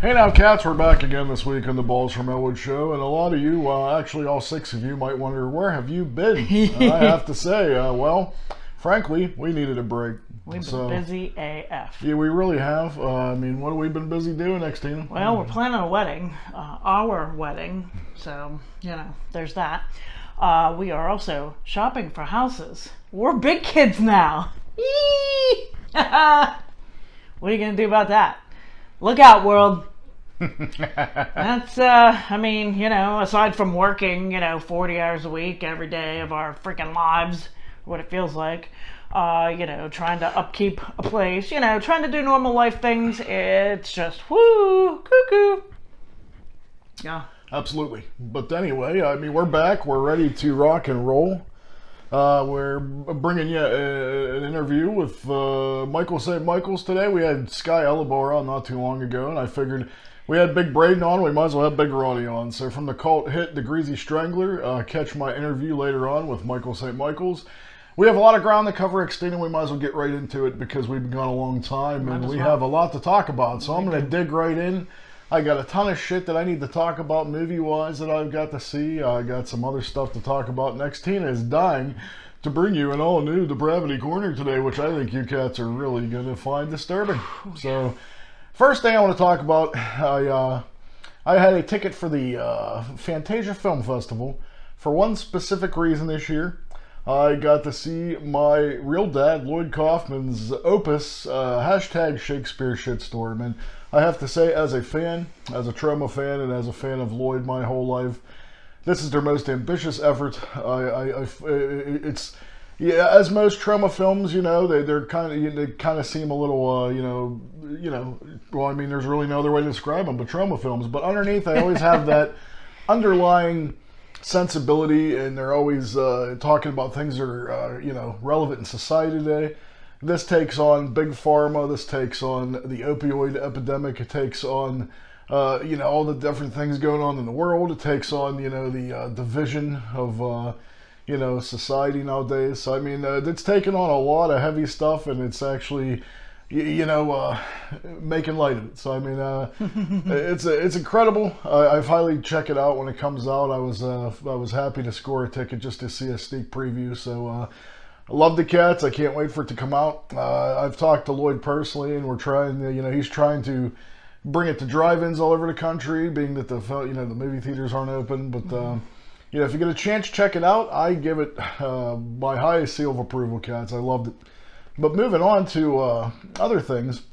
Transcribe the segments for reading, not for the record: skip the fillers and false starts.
Hey now, cats, we're back again this week on the Balls from Ellwood show, and a lot of you, actually all 6 of you, might wonder, where have you been? I have to say, well, frankly, we needed a break. We've been busy AF. Yeah, we really have. I mean, what have we been busy doing, Xtina? Well, we're planning a wedding, our wedding, so, there's that. We are also shopping for houses. We're big kids now. What are you going to do about that? Look out, world. That's, aside from working, 40 hours a week every day of our freaking lives, what it feels like, trying to upkeep a place, trying to do normal life things, it's just, whoo, cuckoo. Yeah. Absolutely. But anyway, I mean, we're back. We're ready to rock and roll. We're bringing you an interview with Michael St. Michael's today. We had Sky Ellwood on not too long ago, and I figured we had Big Braden on, we might as well have Big Roddy on. So from the cult hit, the Greasy Strangler, catch my interview later on with Michael St. Michael's. We have a lot of ground to cover, Xtina. We might as well get right into it because we've been gone a long time, and we have a lot to talk about. So I'm going to dig right in. I got a ton of shit that I need to talk about movie-wise that I've got to see. I got some other stuff to talk about. And Xtina is dying to bring you an all-new Depravity corner today, which I think you cats are really going to find disturbing. So, first thing I want to talk about, I had a ticket for the Fantasia Film Festival for one specific reason this year. I got to see my real dad, Lloyd Kaufman's opus, hashtag Shakespeare Shitstorm. And I have to say, as a fan, as a Troma fan, and as a fan of Lloyd my whole life, this is their most ambitious effort. It's as most Troma films, they kind of seem a little, well, I mean, there's really no other way to describe them but Troma films. But underneath, they always have that underlying sensibility, and they're always talking about things that are, relevant in society today. This takes on big pharma. This takes on the opioid epidemic. It takes on, all the different things going on in the world. It takes on, the division of, society nowadays. So, I mean, it's taken on a lot of heavy stuff, and it's actually, making light of it. So, I mean, it's incredible. I've highly check it out when it comes out. I was happy to score a ticket just to see a sneak preview. So, I love the cats. I can't wait for it to come out. I've talked to Lloyd personally, and we're trying, he's trying to bring it to drive-ins all over the country, being that the movie theaters aren't open. But, if you get a chance, check it out. I give it my highest seal of approval, cats. I loved it. But moving on to other things,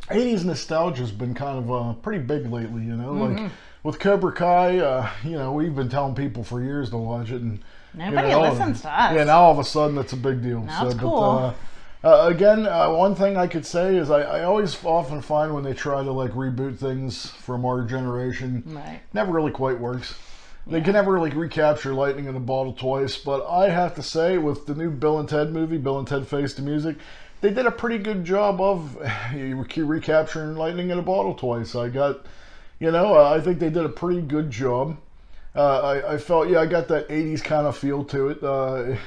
80s nostalgia has been kind of pretty big lately, like with Cobra Kai, we've been telling people for years to watch it, and nobody listens to us. Yeah, now all of a sudden it's a big deal. That's cool. But, again, one thing I could say is I always often find when they try to like reboot things from our generation, never really quite works. They can never really recapture lightning in a bottle twice, but I have to say, with the new Bill and Ted movie, Bill and Ted Face the Music, they did a pretty good job of recapturing lightning in a bottle twice. I got, I think they did a pretty good job. I felt, I got that 80s kind of feel to it.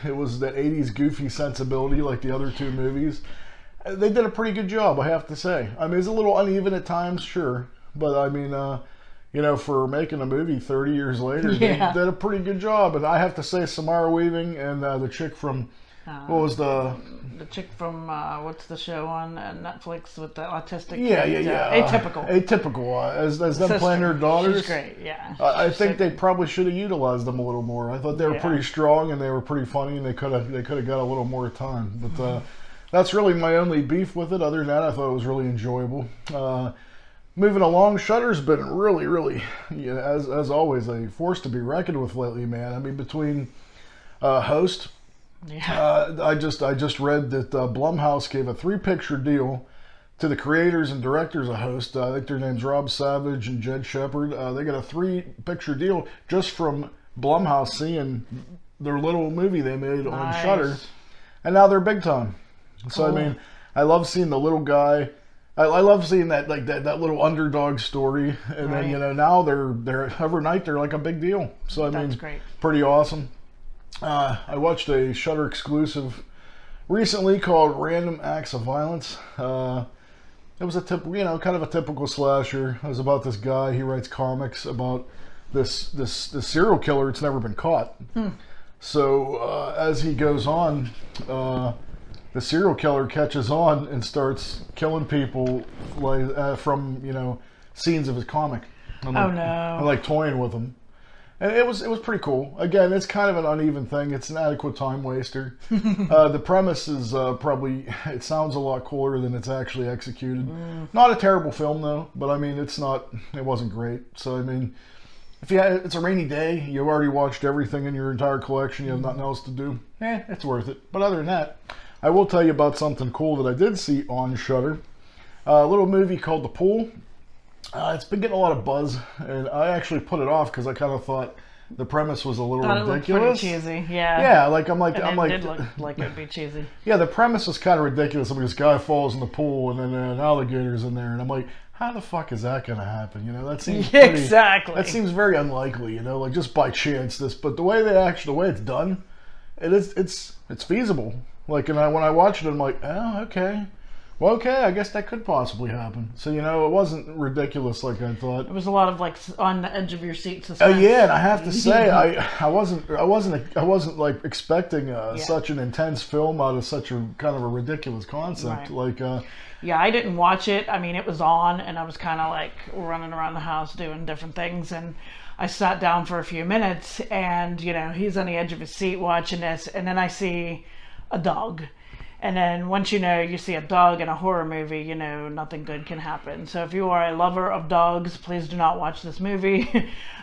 It was that 80s goofy sensibility like the other two movies. They did a pretty good job, I have to say. I mean, it's a little uneven at times, sure, but I mean, for making a movie 30 years later, they did a pretty good job. And I have to say, Samara Weaving and the chick from, what was the chick from, what's the show on Netflix with the autistic kid? Atypical. Atypical, as them Sister. playing their daughters. She's great, yeah. I think they probably should have utilized them a little more. I thought they were pretty strong, and they were pretty funny, and they could have got a little more time. But that's really my only beef with it. Other than that, I thought it was really enjoyable. Moving along, Shudder's been really, really, as always, a force to be reckoned with lately, man. I mean, between Host, I just read that Blumhouse gave a 3-picture deal to the creators and directors of Host. I think their names Rob Savage and Jed Shepard. They got a 3-picture deal just from Blumhouse seeing their little movie they made on Shudder, and now they're big time. So I mean, I love seeing the little guy. I love seeing that that little underdog story, and then now they're overnight they're like a big deal. So I mean, that's great. Pretty awesome. I watched a Shudder exclusive recently called Random Acts of Violence. it was a kind of a typical slasher. It was about this guy. He writes comics about this serial killer that's never been caught. So as he goes on, the serial killer catches on and starts killing people like from scenes of his comic. And, Oh, no. And like toying with them. And it was pretty cool. Again, it's kind of an uneven thing. It's an adequate time waster. The premise is probably, it sounds a lot cooler than it's actually executed. Not a terrible film though, but I mean, it wasn't great. So I mean, it's a rainy day, you've already watched everything in your entire collection, you have nothing else to do, it's worth it. But other than that, I will tell you about something cool that I did see on Shudder. A little movie called The Pool. It's been getting a lot of buzz, and I actually put it off because I kind of thought the premise was a little ridiculous. It looked pretty cheesy, yeah. Yeah, like I'm like It did look like it'd be cheesy. Yeah, the premise was kind of ridiculous. I mean, this guy falls in the pool, and then an alligator's in there, and I'm like, how the fuck is that going to happen? That seems exactly. That seems very unlikely. Like just by chance. But the way it's done, it's feasible. Like, and when I watched it, I'm like, oh, okay. Well, okay, I guess that could possibly happen. So, it wasn't ridiculous like I thought. It was a lot of like on the edge of your seat suspense. Oh yeah, and I have to say, I wasn't like expecting such an intense film out of such a kind of a ridiculous concept. Right. Like, yeah, I didn't watch it. I mean, it was on, and I was kind of like running around the house doing different things, and I sat down for a few minutes, and he's on the edge of his seat watching this, and then I see a dog. And then once you see a dog in a horror movie, nothing good can happen. So if you are a lover of dogs, please do not watch this movie.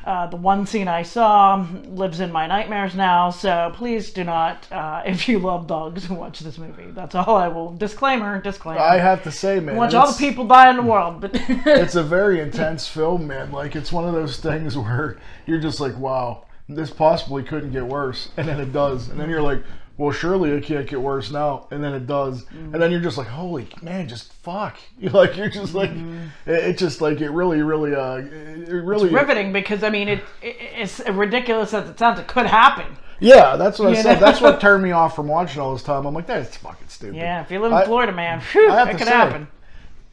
The one scene I saw lives in my nightmares now, so please do not, if you love dogs, watch this movie. That's all I will. Disclaimer. I have to say, man. Watch all the people die in the world. But it's a very intense film, man. Like, it's one of those things where you're just like, wow, this possibly couldn't get worse. And then it does. And then you're like, well, surely it can't get worse now, and then it does, and then you're just like, holy man, just fuck! You're just like, it really, it's riveting because I mean, it's ridiculous as it sounds. It could happen. Yeah, that's what I said. That's what turned me off from watching all this time. I'm like, that's fucking stupid. Yeah, if you live in Florida, man, it could happen.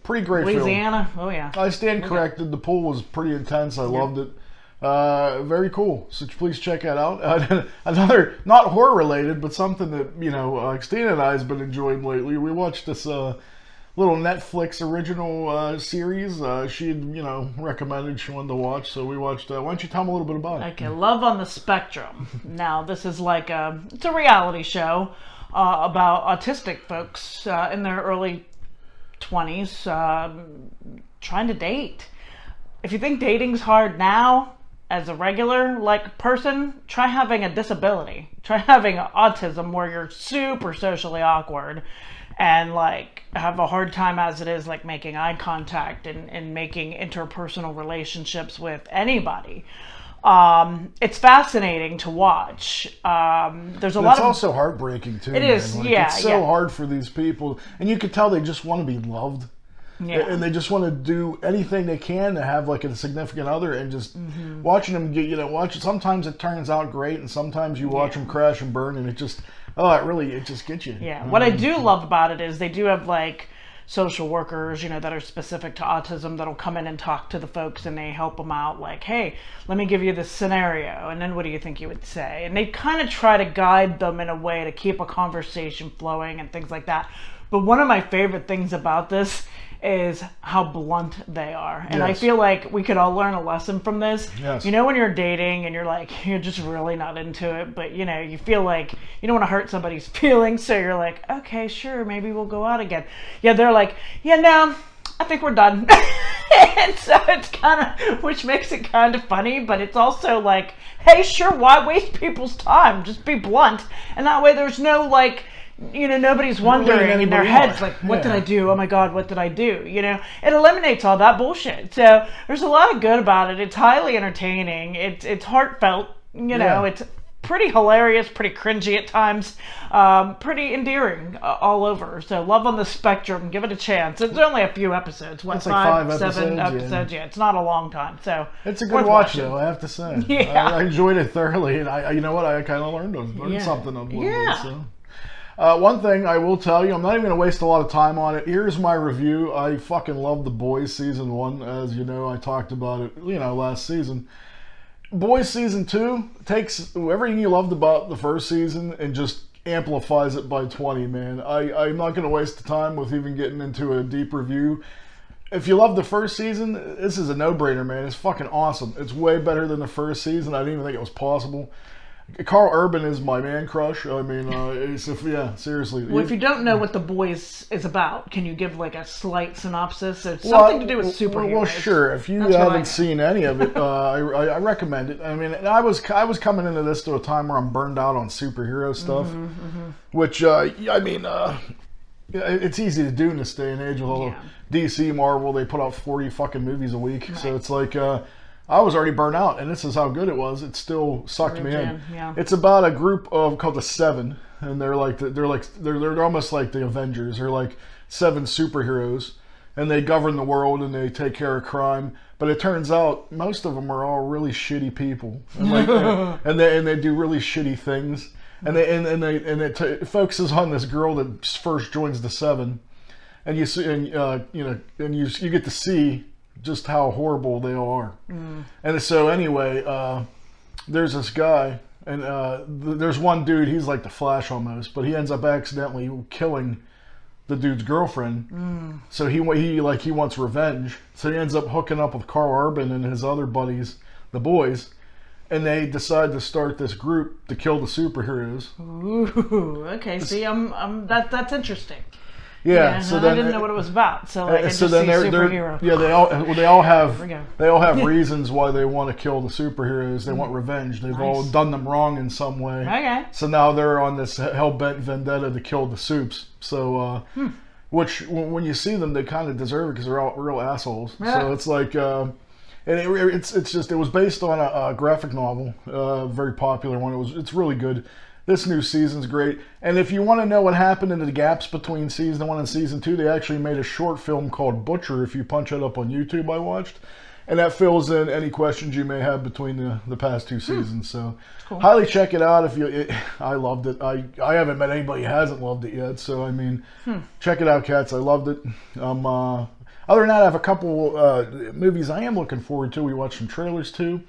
Pretty great Louisiana, film. Oh yeah. I stand corrected. The pool was pretty intense. I loved it. Very cool. So please check that out. Another, not horror related, but something that Xtina and I has been enjoying lately. We watched this little Netflix original series. She had recommended she wanted to watch, so we watched. Why don't you tell them a little bit about it? Okay, Love on the Spectrum. Now this is like it's a reality show about autistic folks in their early 20s trying to date. If you think dating's hard now, as a regular person, try having a disability. Try having autism where you're super socially awkward and have a hard time as it is making eye contact and making interpersonal relationships with anybody. It's fascinating to watch. There's a lot It's also heartbreaking too. It is, yeah. It's so hard for these people, and you can tell they just want to be loved. Yeah. And they just want to do anything they can to have a significant other, and just watching them get sometimes it turns out great, and sometimes you watch them crash and burn, and it just gets you. Yeah. What I do love about it is they do have social workers, that are specific to autism that'll come in and talk to the folks, and they help them out. Hey, let me give you this scenario, and then what do you think you would say? And they kind of try to guide them in a way to keep a conversation flowing and things like that. But one of my favorite things about this is how blunt they are. And I feel like we could all learn a lesson from this. Yes. When you're dating and you're just really not into it, but you feel like you don't want to hurt somebody's feelings, so you're like, okay, sure, maybe we'll go out again. Yeah, they're like, yeah, no, I think we're done. And so it's which makes it kind of funny, but it's also hey, sure, why waste people's time? Just be blunt. And that way there's no nobody's wondering in their heads, what did I do? Oh my God, what did I do? It eliminates all that bullshit. So there's a lot of good about it. It's highly entertaining. It's heartfelt. It's pretty hilarious, pretty cringy at times, pretty endearing all over. So Love on the Spectrum, give it a chance. It's only a few episodes. It's 5, 7 episodes. Yeah, it's not a long time. So it's a good watch, though, I have to say. Yeah. I enjoyed it thoroughly, and I you know what? I kind of learned something on one of it. So. One thing I will tell you, I'm not even going to waste a lot of time on it. Here's my review. I fucking love The Boys Season 1. As you know, I talked about it, last season. Boys Season 2 takes everything you loved about the first season and just amplifies it by 20, man. I'm not going to waste the time with even getting into a deep review. If you love the first season, this is a no-brainer, man. It's fucking awesome. It's way better than the first season. I didn't even think it was possible. Carl Urban is my man crush. I mean, seriously. Well, if you don't know what The Boys is about, can you give like a slight synopsis? It's something to do with superheroes. Well, sure. If you haven't seen any of it, I recommend it. I mean, I was coming into this to a time where I'm burned out on superhero stuff, which it's easy to do in this day and age with all DC, Marvel. They put out 40 fucking movies a week, so it's like. I was already burnt out, and this is how good it was. It still sucked me in. Yeah. It's about a group called the Seven, and they're almost like the Avengers. They're like 7 superheroes, and they govern the world and they take care of crime. But it turns out most of them are all really shitty people, and they do really shitty things. And it focuses on this girl that first joins the Seven, and you get to see just how horrible they all are. And so anyway, there's this guy, and there's one dude, he's like the Flash almost, but he ends up accidentally killing the dude's girlfriend. So he wants revenge. So he ends up hooking up with Carl Urban and his other buddies, the boys, and they decide to start this group to kill the superheroes. Ooh, okay. See, that's interesting. Yeah, so then I didn't know what it was about. So like, so then they're they all have reasons why they want to kill the superheroes. They want revenge. They've all done them wrong in some way. Okay. So now they're on this hell-bent vendetta to kill the supes. So, which when you see them, they kind of deserve it because they're all real assholes. Yeah. So it's like, and it was based on a graphic novel, very popular one. It's really good. This new season's great. And if you want to know what happened in the gaps between season 1 and season 2, they actually made a short film called Butcher, if you punch it up on YouTube, I watched. And that fills in any questions you may have between the past 2 seasons. So cool. Highly check it out. I loved it. I haven't met anybody who hasn't loved it yet. So, I mean, check it out, cats. I loved it. Other than that, I have a couple movies I am looking forward to. We watched some trailers, too.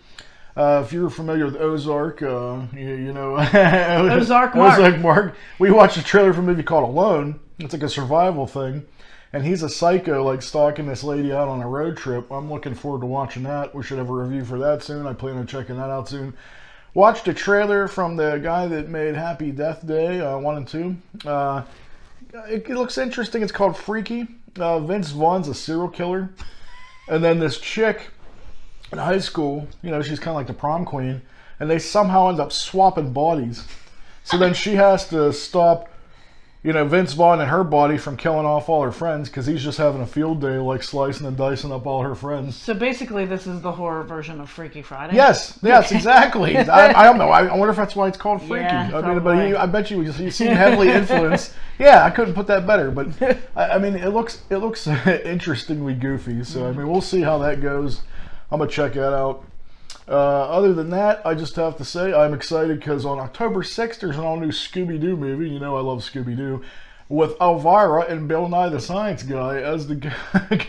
If you're familiar with Ozark, you know Ozark Mark. We watched a trailer for a movie called Alone. It's like a survival thing, and he's a psycho, like stalking this lady out on a road trip. I'm looking forward to watching that. We should have a review for that soon. I plan on checking that out soon. Watched a trailer from the guy that made Happy Death Day 1 and 2. It looks interesting. It's called Freaky. Vince Vaughn's a serial killer, and then this chick in high school, she's kind of like the prom queen, and they somehow end up swapping bodies. So then she has to stop, Vince Vaughn and her body from killing off all her friends because he's just having a field day, like slicing and dicing up all her friends. So basically, this is the horror version of Freaky Friday. Yes, exactly. I don't know. I wonder if that's why it's called Freaky. Yeah, I bet you seem heavily influenced. Yeah, I couldn't put that better. But I mean, it looks interestingly goofy. So I mean, we'll see how that goes. I'm going to check that out. Other than that, I just have to say I'm excited because on October 6th, there's an all-new Scooby-Doo movie. I love Scooby-Doo. With Elvira and Bill Nye the Science Guy as the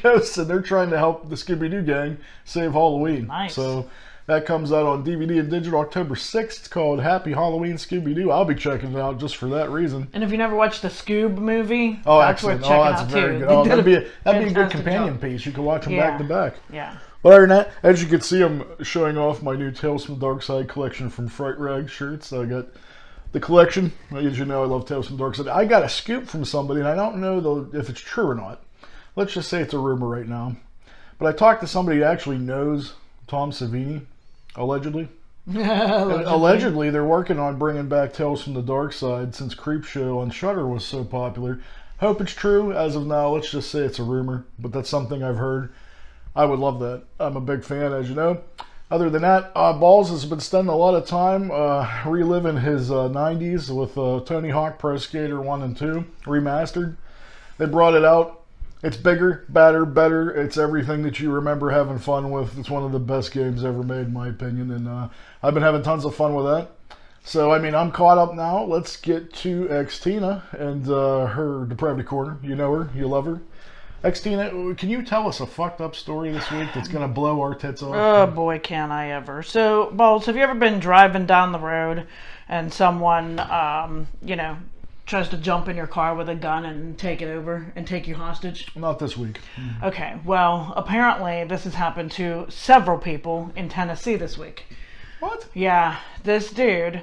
ghosts, and they're trying to help the Scooby-Doo gang save Halloween. Nice. So that comes out on DVD and digital October 6th. It's called Happy Halloween Scooby-Doo. I'll be checking it out just for that reason. And if you never watched the Scoob movie, that's excellent. Worth checking out very too. Good. That'd be a good companion piece. You can watch them back to back. Yeah. But other than that, as you can see, I'm showing off my new Tales from the Dark Side collection from Fright Rag shirts. I got the collection. As you know, I love Tales from the Dark Side. I got a scoop from somebody, and I don't know if it's true or not. Let's just say it's a rumor right now. But I talked to somebody who actually knows Tom Savini, allegedly. Allegedly, they're working on bringing back Tales from the Dark Side since Creepshow on Shudder was so popular. Hope it's true. As of now, let's just say it's a rumor, but that's something I've heard. I would love that. I'm a big fan, as you know. Other than that, Balls has been spending a lot of time reliving his 90s with Tony Hawk Pro Skater 1 and 2 Remastered. They brought it out. It's bigger, badder, better. It's everything that you remember having fun with. It's one of the best games ever made, in my opinion, and I've been having tons of fun with that. So, I mean, I'm caught up now. Let's get to Xtina and her Depravity Corner. You know her. You love her. Xtina, can you tell us a fucked up story this week that's going to blow our tits off? Oh, boy, can I ever. So, Balls, have you ever been driving down the road and someone, tries to jump in your car with a gun and take it over and take you hostage? Not this week. Okay, well, apparently this has happened to several people in Tennessee this week. What? Yeah, this dude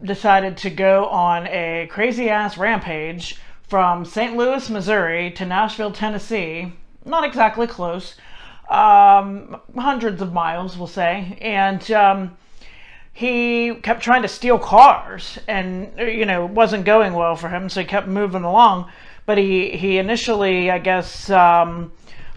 decided to go on a crazy-ass rampage from St. Louis, Missouri to Nashville, Tennessee. Not exactly close. Hundreds of miles, we'll say. And he kept trying to steal cars. And, it wasn't going well for him, so he kept moving along. But he initially, I guess,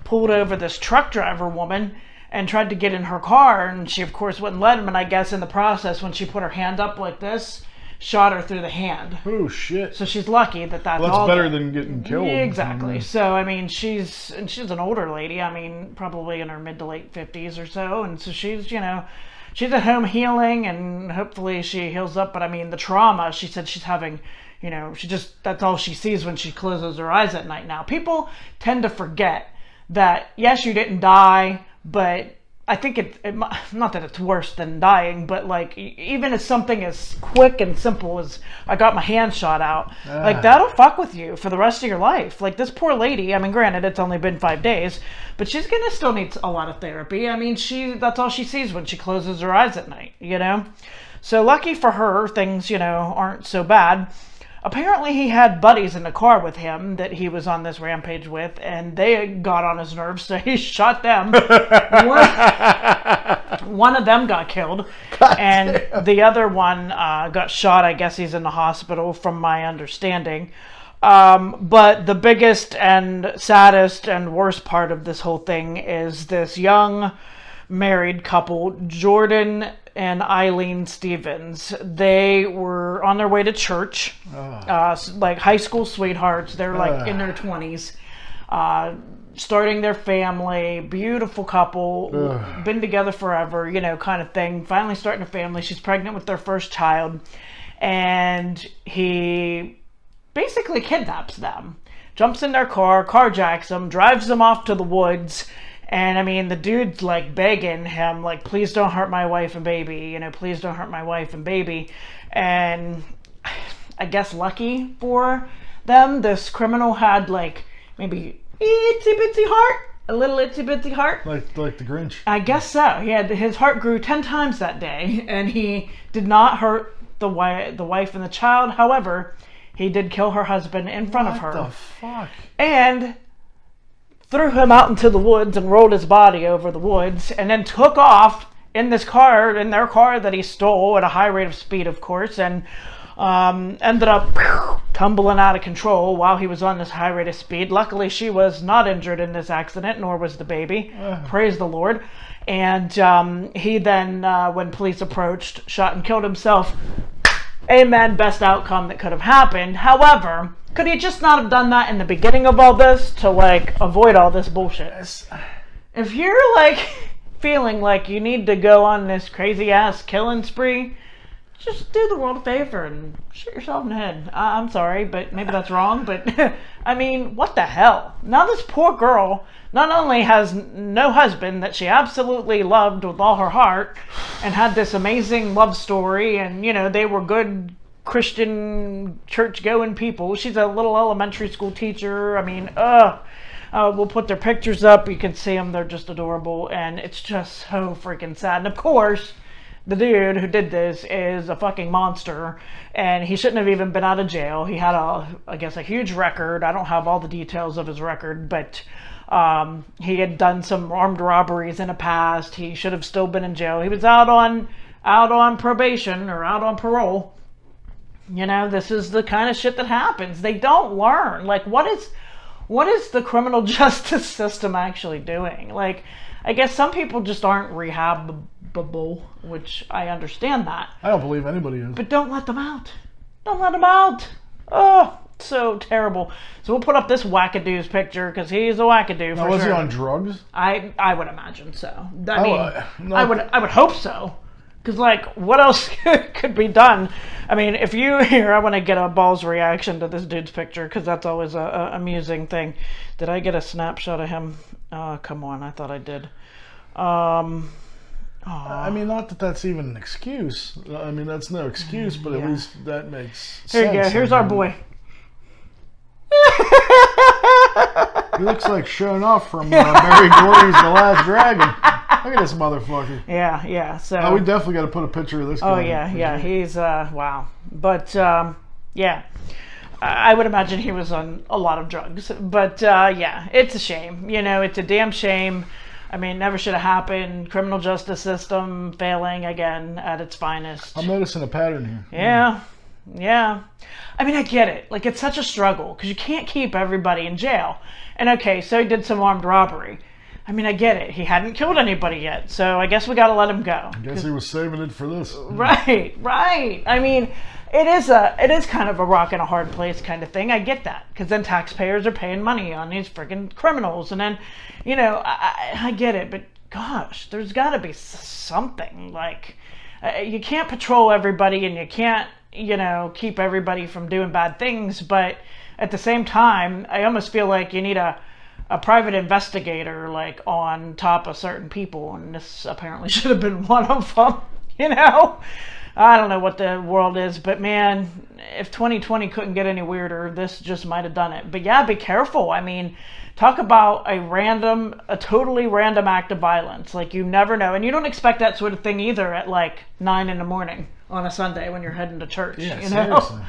pulled over this truck driver woman and tried to get in her car, and she, of course, wouldn't let him. And I guess in the process, when she put her hand up like this, shot her through the hand. Oh, shit. So she's lucky that's well, all. That's better than getting killed. Exactly. So, I mean, she's an older lady. I mean, probably in her mid to late 50s or so. And so she's, she's at home healing, and hopefully she heals up. But, I mean, the trauma, she said she's having, that's all she sees when she closes her eyes at night now. People tend to forget that, yes, you didn't die, but I think it not that it's worse than dying, but like even as something as quick and simple as I got my hand shot out, like that'll fuck with you for the rest of your life. Like this poor lady, I mean, granted it's only been 5 days, but she's gonna still need a lot of therapy. I mean, that's all she sees when she closes her eyes at night, So lucky for her, things, aren't so bad. Apparently he had buddies in the car with him that he was on this rampage with, and they got on his nerves, so he shot them. One of them got killed, and the other one got shot. I guess he's in the hospital, from my understanding. But the biggest and saddest and worst part of this whole thing is this young married couple, Jordan and Eileen Stevens. They were on their way to church, like high school sweethearts. They're like in their 20s, starting their family. Beautiful couple, been together forever, kind of thing. Finally starting a family. She's pregnant with their first child, and he basically kidnaps them, jumps in their car, carjacks them, drives them off to the woods. And I mean, the dude's like begging him, like, please don't hurt my wife and baby, please don't hurt my wife and baby. And I guess lucky for them, this criminal had like maybe itsy bitsy heart, a little itsy bitsy heart. Like the Grinch. I guess so. Yeah, his heart grew 10 times that day, and he did not hurt the wife and the child. However, he did kill her husband in front of her. What the fuck? And threw him out into the woods and rolled his body over the woods, and then took off in their car that he stole at a high rate of speed, of course, and ended up tumbling out of control while he was on this high rate of speed. Luckily, she was not injured in this accident, nor was the baby. Praise the Lord. And he then, when police approached, shot and killed himself. Amen. Best outcome that could have happened. However, could he just not have done that in the beginning of all this to like avoid all this bullshit? If you're like feeling like you need to go on this crazy ass killing spree, just do the world a favor and shoot yourself in the head. I'm sorry, but maybe that's wrong, but I mean, what the hell? Now this poor girl not only has no husband that she absolutely loved with all her heart and had this amazing love story, and they were good Christian church-going people. She's a little elementary school teacher. I mean, we'll put their pictures up. You can see them. They're just adorable, and it's just so freaking sad. And of course, the dude who did this is a fucking monster, and he shouldn't have even been out of jail. He had I guess a huge record. I don't have all the details of his record, but he had done some armed robberies in the past. He should have still been in jail. He was out on probation or out on parole. This is the kind of shit that happens. They don't learn. Like, what is the criminal justice system actually doing? Like, I guess some people just aren't rehabable, which I understand that. I don't believe anybody is. But don't let them out. Don't let them out. Oh, so terrible. So we'll put up this wackadoo's picture because he's a wackadoo for sure. Was he on drugs? I would imagine so. I would hope so. Because, like, what else could be done? I mean, if you here, I want to get a Ball's reaction to this dude's picture, because that's always a amusing thing. Did I get a snapshot of him? Oh, come on, I thought I did. I mean, not that that's even an excuse. I mean, that's no excuse, but at least that makes sense. Here you go. Here's our boy. He looks like showing off from Mary Gordy's The Last Dragon. Look at this motherfucker. Yeah. So we definitely got to put a picture of this guy. Oh yeah. He's wow. But yeah, I would imagine he was on a lot of drugs. But yeah, it's a shame. You know, it's a damn shame. I mean, never should have happened. Criminal justice system failing again at its finest. I'm noticing a pattern here. Yeah. I mean, I get it. Like, it's such a struggle because you can't keep everybody in jail. And okay, so he did some armed robbery. I mean, I get it. He hadn't killed anybody yet, so I guess we got to let him go. I guess he was saving it for this. Right. I mean, it is kind of a rock and a hard place kind of thing. I get that because then taxpayers are paying money on these freaking criminals, and then, you know, I get it, but gosh, there's got to be something. Like, you can't patrol everybody, and you can't, you know, keep everybody from doing bad things, but at the same time, I almost feel like you need a private investigator, like, on top of certain people, and this apparently should have been one of them. You know, I don't know what the world is, but man, if 2020 couldn't get any weirder, this just might have done it. But yeah, be careful. I mean, talk about a totally random act of violence. Like, you never know, and you don't expect that sort of thing either at like 9 a.m. on a Sunday when you're heading to church. Yeah, you know, seriously.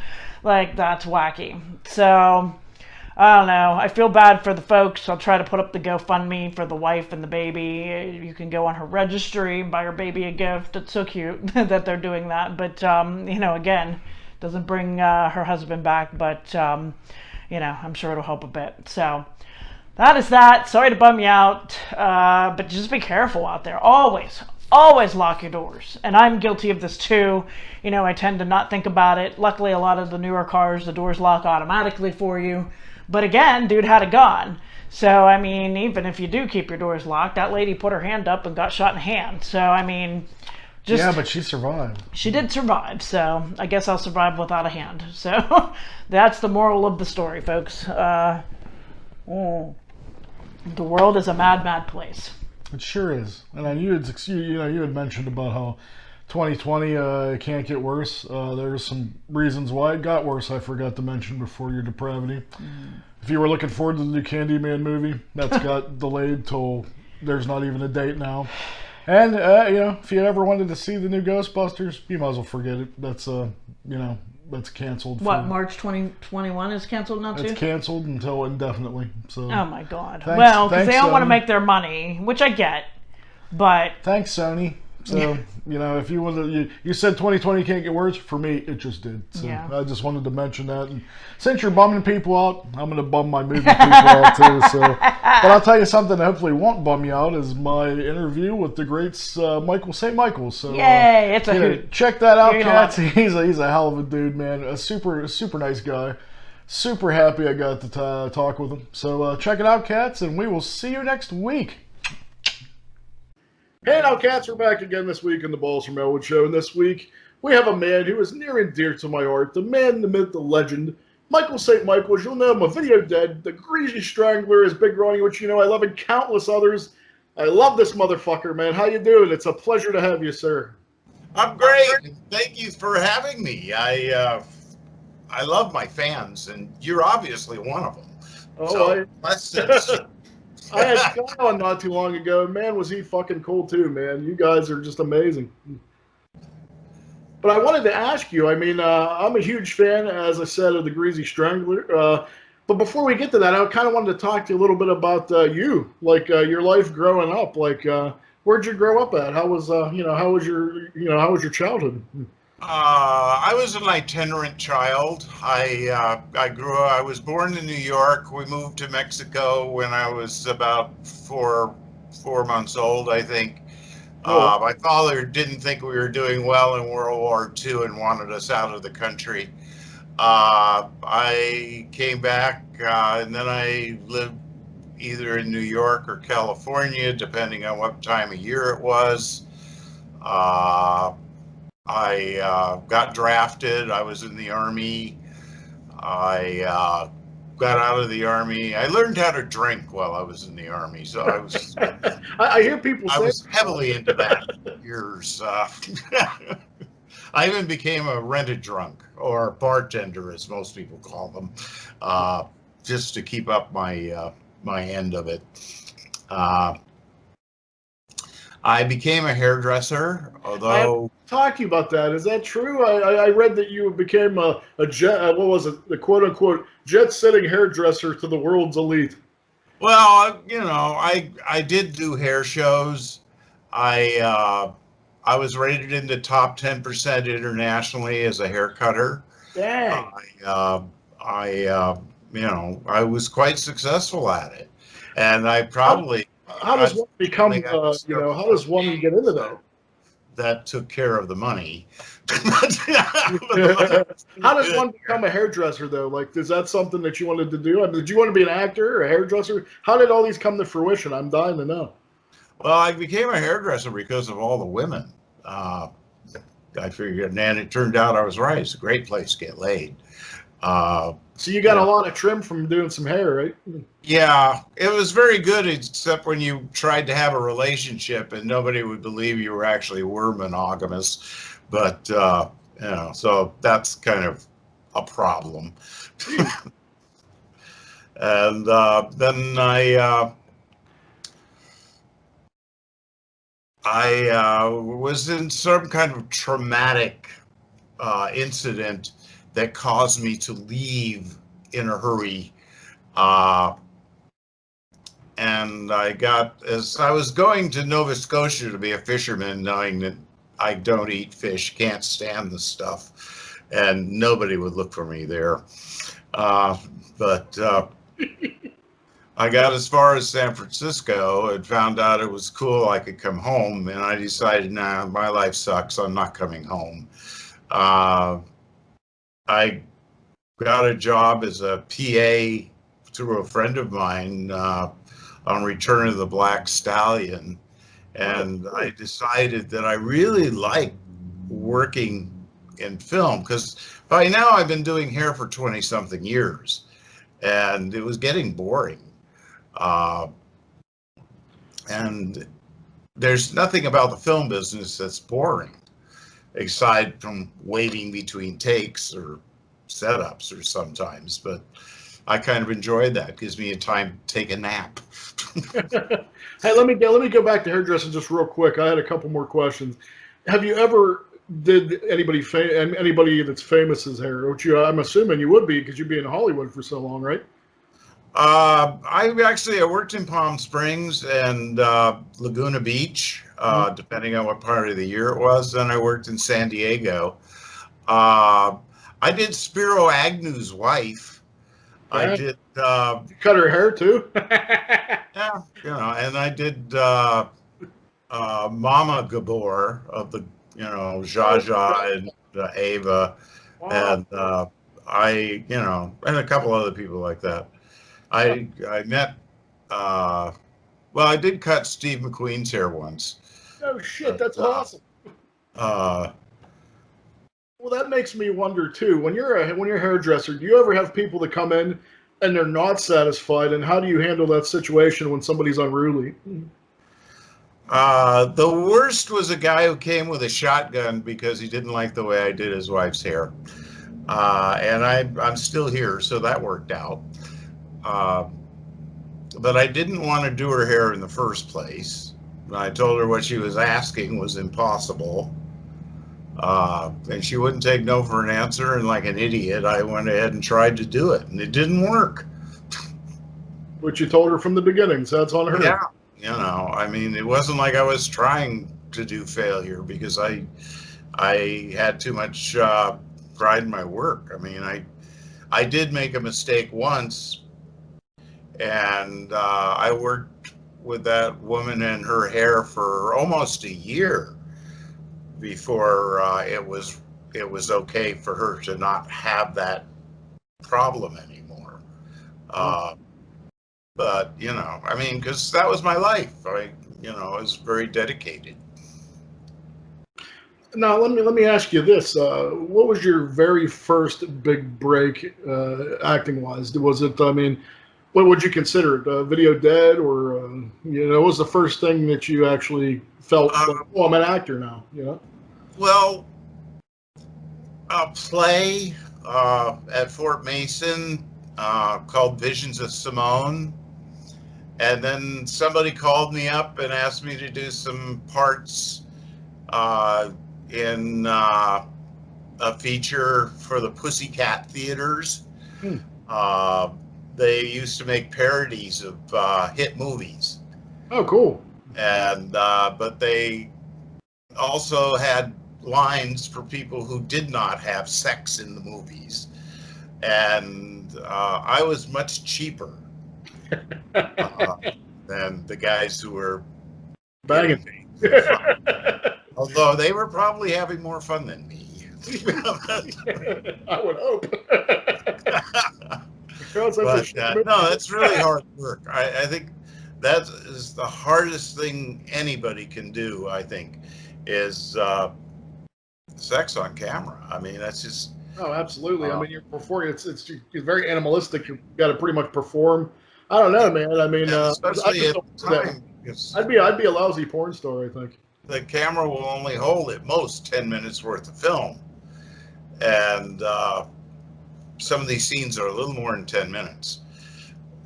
Like, that's wacky. So I don't know. I feel bad for the folks. I'll try to put up the GoFundMe for the wife and the baby. You can go on her registry and buy her baby a gift. It's so cute that they're doing that. But, you know, again, doesn't bring her husband back. But, you know, I'm sure it'll help a bit. So that is that. Sorry to bum you out. But just be careful out there. Always lock your doors. And I'm guilty of this too. You know, I tend to not think about it. Luckily, a lot of the newer cars, the doors lock automatically for you. But again, dude had a gun. So, I mean, even if you do keep your doors locked, that lady put her hand up and got shot in the hand. So, I mean, just... Yeah, but she survived. She did survive. So, I guess I'll survive without a hand. So, that's the moral of the story, folks. The world is a mad, mad place. It sure is. And you had mentioned about how 2020 can't get worse. There's some reasons why it got worse I forgot to mention before your Depravity. If you were looking forward to the new Candyman movie, that's got delayed till there's not even a date now. And, you know, if you ever wanted to see the new Ghostbusters, you might as well forget it. That's, you know, that's canceled. What, March 2021 is canceled now too? It's canceled until indefinitely. So. Oh my God. Well, because they don't want to Sony. make their money, which I get, but... Thanks, Sony. So, you know, if you wanted, you said 2020 can't get worse. For me, it just did. So Yeah. I just wanted to mention that. And since you're bumming people out, I'm going to bum my movie people out too. So, but I'll tell you something that hopefully won't bum you out is my interview with the greats Michael St. Michael. So, Yay! It's a hoot. Check that out, You're gonna cats. He's a hell of a dude, man. A super nice guy. Super happy I got to talk with him. So check it out, cats, and we will see you next week. Hey now, cats, we're back again this week on the Balls from Ellwood show, and this week we have a man who is near and dear to my heart, the man, the myth, the legend, Michael St. Michael. As you'll know him, a video dead, the Greasy Strangler, his Big Ronnie, which you know I love, and countless others. I love this motherfucker, man. How you doing? It's a pleasure to have you, sir. I'm great. Thank you for having me. I love my fans, and you're obviously one of them. Oh, So, I had Scott on not too long ago. Man, was he fucking cool too, man. You guys are just amazing. But I wanted to ask you, I mean, I'm a huge fan, as I said, of the Greasy Strangler. But before we get to that, I kind of wanted to talk to you a little bit about you, like your life growing up. Like, where'd you grow up at? How was your childhood? I was an itinerant child. I was born in New York. We moved to Mexico when I was about four months old, I think. Oh. My father didn't think we were doing well in World War II and wanted us out of the country. I came back, and then I lived either in New York or California, depending on what time of year it was. I got drafted. I was in the Army. I got out of the Army. I learned how to drink while I was in the Army, so I hear people I say was heavily into that years. I even became a rented drunk, or bartender, as most people call them, just to keep up my end of it. I became a hairdresser, I have although talked to you about that. Is that true? I read that you became a jet. What was it? The quote unquote jet-setting hairdresser to the world's elite. well, I did do hair shows. I was rated in the top 10% internationally as a hair cutter. Dang. I was quite successful at it, and I How, probably how does one become? I got How does one get into that? that took care of the money. How does one become a hairdresser, though? Like, is that something that you wanted to do? I mean, did you want to be an actor or a hairdresser? How did all these come to fruition? I'm dying to know. Well, I became a hairdresser because of all the women. I figured, and it turned out I was right. It's a great place to get laid. So you got a lot of trim from doing some hair, right? Yeah, it was very good, except when you tried to have a relationship and nobody would believe you were monogamous. But, so that's kind of a problem. And then I was in some kind of traumatic incident that caused me to leave in a hurry. And as I was going to Nova Scotia to be a fisherman, knowing that I don't eat fish, can't stand the stuff, and nobody would look for me there. But I got as far as San Francisco and found out it was cool. I could come home, and I decided, nah, my life sucks. I'm not coming home. I got a job as a PA through a friend of mine on Return of the Black Stallion. And I decided that I really liked working in film, because by now I've been doing hair for 20 something years, and it was getting boring. And there's nothing about the film business that's boring, aside from waiting between takes or setups or sometimes, but I kind of enjoyed that. It gives me a time to take a nap. Hey, let me go back to hairdressing just real quick. I had a couple more questions. Have you ever did anybody that's famous as hair? Which I'm assuming you would be, because you'd be in Hollywood for so long, right? I worked in Palm Springs and Laguna Beach, depending on what part of the year it was. Then I worked in San Diego. I did Spiro Agnew's wife. I did. You cut her hair too. Yeah, and I did Mama Gabor of the, Zsa Zsa and Ava, and and a couple other people like that. I met. I did cut Steve McQueen's hair once. Oh shit, that's awesome. Well, that makes me wonder too. When you're a hairdresser, do you ever have people that come in and they're not satisfied, and how do you handle that situation when somebody's unruly? The worst was a guy who came with a shotgun because he didn't like the way I did his wife's hair, and I'm still here, so that worked out. But I didn't want to do her hair in the first place. I told her what she was asking was impossible. And she wouldn't take no for an answer, and like an idiot, I went ahead and tried to do it, and it didn't work. Which you told her from the beginning, so that's on her. Yeah, it wasn't like I was trying to do failure, because I had too much pride in my work. I did make a mistake once, and I worked with that woman and her hair for almost a year before it was okay for her to not have that problem anymore. But because that was my life. I was very dedicated. Now let me ask you this: what was your very first big break acting wise? Was it? I mean, what would you consider it? Video Dead, or what was the first thing that you actually felt like? Oh, I'm an actor now. Well, a play at Fort Mason called Visions of Simone. And then somebody called me up and asked me to do some parts in a feature for the Pussycat Theaters. They used to make parodies of hit movies. Oh, cool. And but they also had lines for people who did not have sex in the movies. And I was much cheaper than the guys who were banging me. Although they were probably having more fun than me. I would hope. But no, that's really hard work. I think that is the hardest thing anybody can do, I think, is sex on camera. I mean, that's just... Oh, absolutely. I mean, you're performing. It's very animalistic. You've got to pretty much perform. I don't know, man. I mean, especially at the time, I'd be a lousy porn star, I think. The camera will only hold at most 10 minutes worth of film, and some of these scenes are a little more than 10 minutes.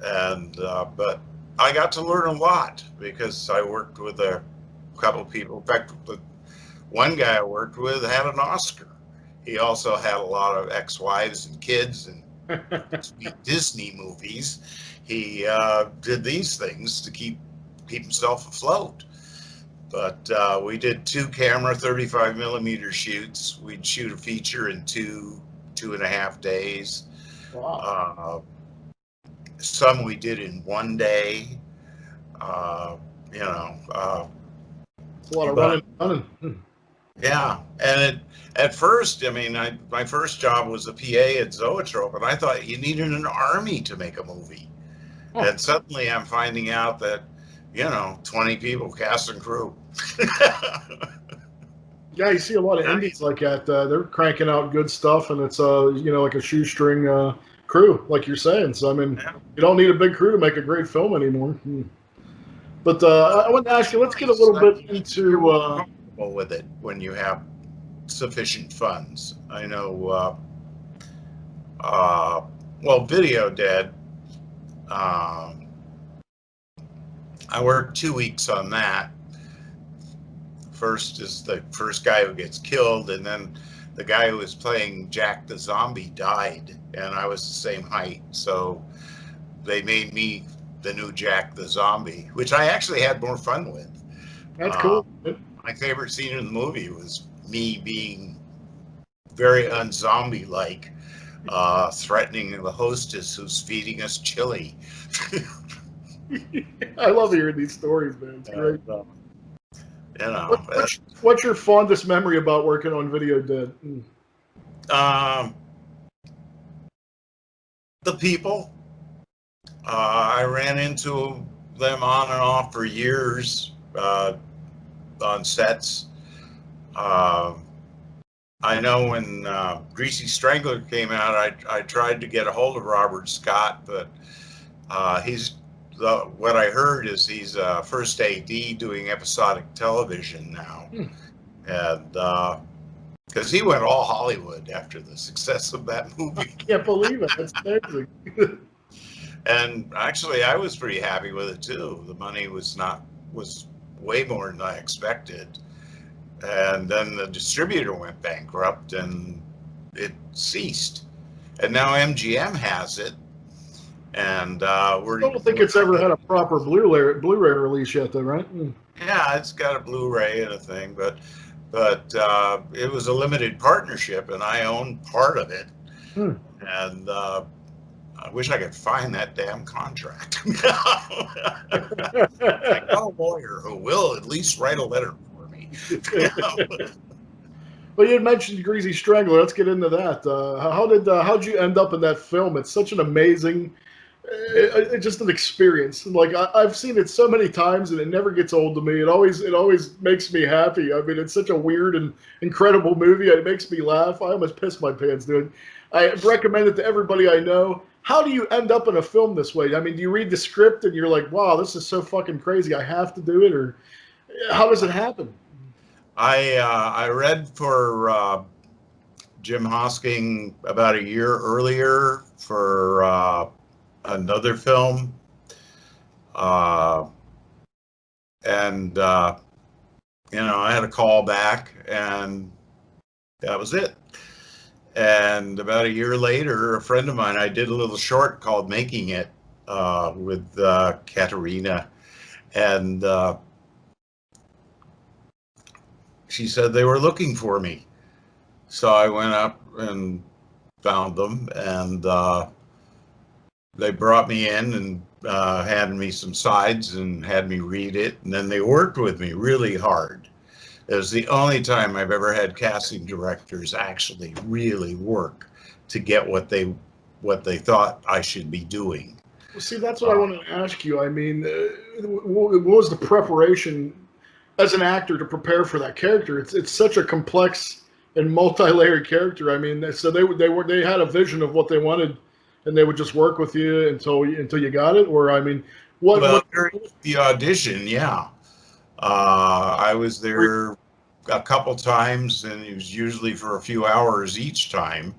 And but I got to learn a lot because I worked with a couple of people. In fact, the one guy I worked with had an Oscar. He also had a lot of ex-wives and kids and Disney movies. He did these things to keep himself afloat. But we did 2-camera 35 millimeter shoots. We'd shoot a feature in 2.5 days. Wow. Some we did in 1 day. It's a lot of running. Yeah, and at first, I mean, my first job was a PA at Zoetrope, and I thought you needed an army to make a movie. Oh. And suddenly I'm finding out that, 20 people, cast and crew. Yeah, you see a lot of indies like that. They're cranking out good stuff, and it's like a shoestring crew, like you're saying. So I mean, you don't need a big crew to make a great film anymore. But I want to ask you. Let's get a little bit into. With it when you have sufficient funds. I know. Video Dead. I worked 2 weeks on that. First is the first guy who gets killed, and then the guy who was playing Jack the Zombie died, and I was the same height, so they made me the new Jack the Zombie, which I actually had more fun with. That's cool. My favorite scene in the movie was me being very un-zombie-like, threatening the hostess who's feeding us chili. I love hearing these stories, man. It's great. You know, what's your fondest memory about working on Video Dead? The people. I ran into them on and off for years on sets. I know when Greasy Strangler came out, I tried to get a hold of Robert Scott, but what I heard is he's first AD doing episodic television now. And because he went all Hollywood after the success of that movie. I can't believe it. That's amazing. And actually, I was pretty happy with it too. The money was way more than I expected. And then the distributor went bankrupt and it ceased. And now MGM has it. And I don't think it's ever had a proper Blu-ray release yet, though, right? Yeah, it's got a Blu-ray and a thing, but it was a limited partnership, and I own part of it. And I wish I could find that damn contract. I got a lawyer who will at least write a letter for me. Well, you had mentioned Greasy Strangler. Let's get into that. How'd you end up in that film? It's such an amazing. just an experience. Like I've seen it so many times, and it never gets old to me. It always makes me happy. I mean, it's such a weird and incredible movie. It makes me laugh. I almost piss my pants, dude. I recommend it to everybody I know. How do you end up in a film this way? I mean, do you read the script and you're like, wow, this is so fucking crazy, I have to do it, or how does it happen? I read for Jim Hosking about a year earlier for another film, and I had a call back, and that was it. And about a year later, a friend of mine, I did a little short called "Making It" with Katerina, and she said they were looking for me. So I went up and found them, and they brought me in and handed me some sides and had me read it, and then they worked with me really hard. It was the only time I've ever had casting directors actually really work to get what they thought I should be doing. Well, see, that's what I want to ask you. I mean, what was the preparation as an actor to prepare for that character? It's such a complex and multi-layered character. I mean, so they had a vision of what they wanted, and they would just work with you until you got it. Or I mean, during the audition, yeah, I was there a couple times, and it was usually for a few hours each time.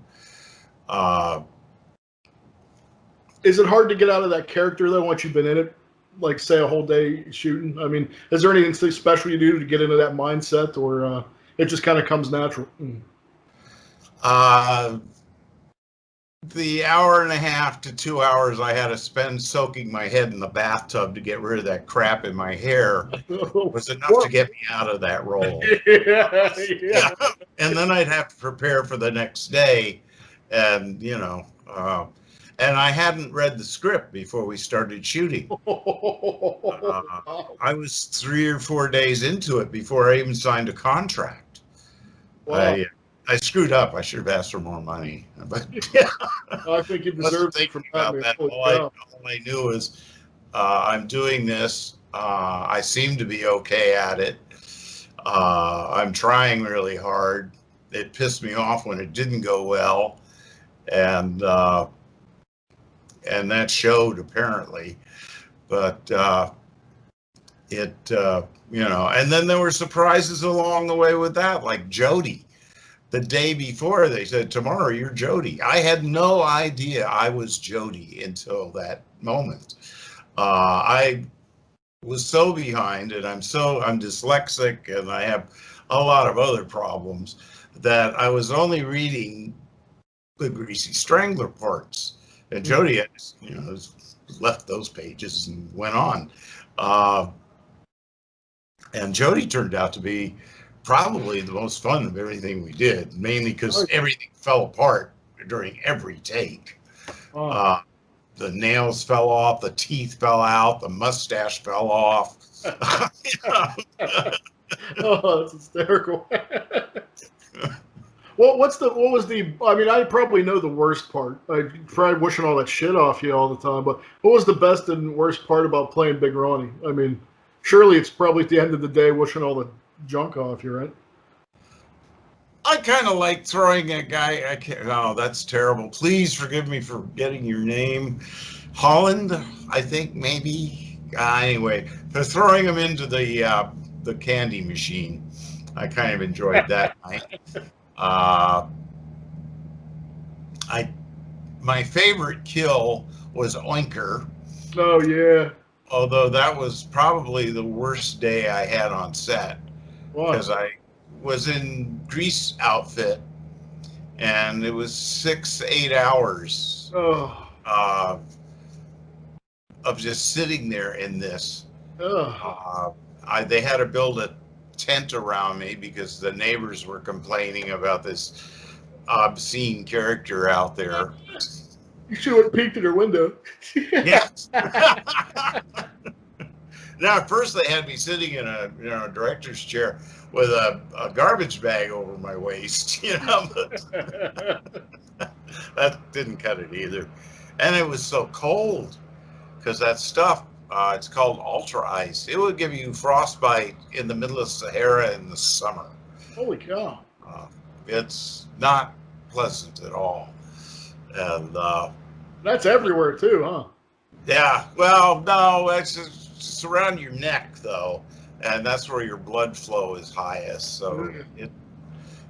Is it hard to get out of that character though once you've been in it? Like, say, a whole day shooting? I mean, is there anything special you do to get into that mindset, or it just kind of comes natural? The hour and a half to 2 hours I had to spend soaking my head in the bathtub to get rid of that crap in my hair was enough to get me out of that role. Yeah. And then I'd have to prepare for the next day, and and I hadn't read the script before we started shooting. I was 3 or 4 days into it before I even signed a contract. Wow. I screwed up. I should have asked for more money. But yeah. I think you deserve it from about that. All I knew is I'm doing this. I seem to be okay at it. I'm trying really hard. It pissed me off when it didn't go well, and that showed apparently. But and then there were surprises along the way with that, like Jody. The day before, they said, tomorrow you're Jody. I had no idea I was Jody until that moment. I was so behind, and I'm dyslexic, and I have a lot of other problems, that I was only reading the Greasy Strangler parts. And Jody had, left those pages and went on. And Jody turned out to be probably the most fun of everything we did, mainly because everything fell apart during every take. The nails fell off, the teeth fell out, the mustache fell off. Oh, that's hysterical. What was the? I mean, I probably know the worst part. I probably wishing all that shit off you all the time. But what was the best and worst part about playing Big Ronnie? I mean, surely it's probably at the end of the day wishing all the junk off you, right? I kind of like throwing a guy. I can't. Oh, that's terrible. Please forgive me for getting your name. Holland, I think maybe. Anyway, for throwing him into the candy machine. I kind of enjoyed that night. My favorite kill was Oinker. Oh yeah. Although that was probably the worst day I had on set, because I was in grease outfit, and it was 6-8 hours of just sitting there in this. They had to build a tent around me because the neighbors were complaining about this obscene character out there. You should have peeked at her window. Yes. Now, at first they had me sitting in a director's chair with a garbage bag over my waist, but that didn't cut it either. And it was so cold. because that stuff, it's called ultra ice. It would give you frostbite in the middle of Sahara in the summer. Holy cow. It's not pleasant at all. And that's everywhere too, huh? Yeah, well, no, it's just around your neck, though, and that's where your blood flow is highest. So,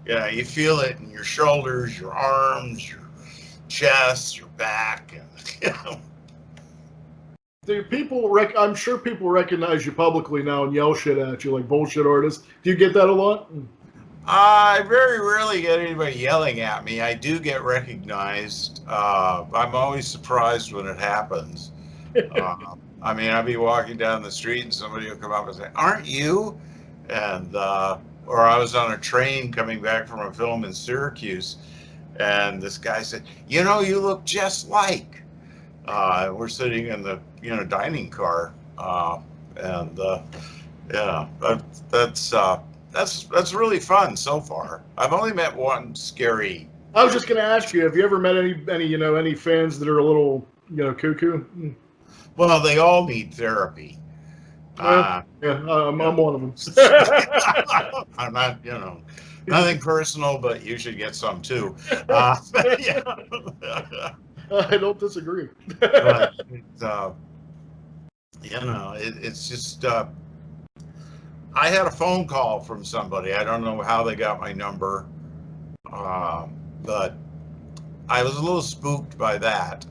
you feel it in your shoulders, your arms, your chest, your back, and Do people I'm sure people recognize you publicly now and yell shit at you like bullshit artists. Do you get that a lot? I very rarely get anybody yelling at me. I do get recognized. I'm always surprised when it happens. I mean, I'll be walking down the street and somebody will come up and say, "Aren't you?" And or I was on a train coming back from a film in Syracuse, and this guy said, "You know, you look just like." We're sitting in the dining car, and yeah, that's really fun so far. I've only met one scary. I was just going to ask you, have you ever met any fans that are a little cuckoo? Well, they all need therapy. I'm one of them. I'm not, nothing personal, but you should get some too. I don't disagree. But it's just. I had a phone call from somebody. I don't know how they got my number, but I was a little spooked by that.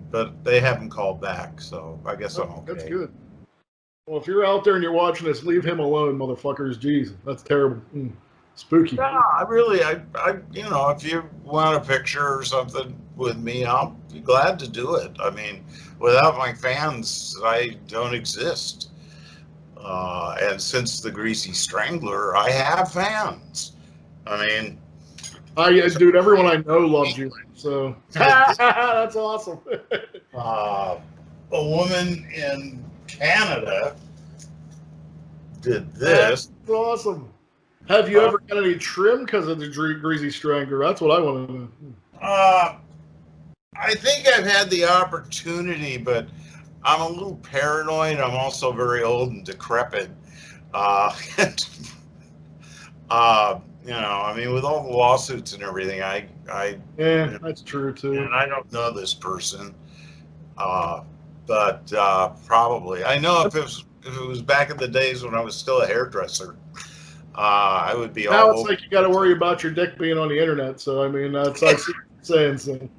But they haven't called back, so I guess I'm okay. That's good. Well, if you're out there and you're watching this, leave him alone, motherfuckers. Jeez, that's terrible. Spooky. Yeah, if you want a picture or something with me, I'll be glad to do it. I mean, without my fans, I don't exist. And since the Greasy Strangler, I have fans. I mean, dude, everyone I know loves you. So that's awesome. A woman in Canada did this. That's awesome. Have you ever got any trim because of the Greasy Strangler? That's what I want to know. I think I've had the opportunity, but I'm a little paranoid. I'm also very old and decrepit. I mean, with all the lawsuits and everything, that's true too. And I don't know this person, but probably I know if it was back in the days when I was still a hairdresser, I would be. Now it's like you got to worry about your dick being on the internet. So I mean, that's I see what you're saying. So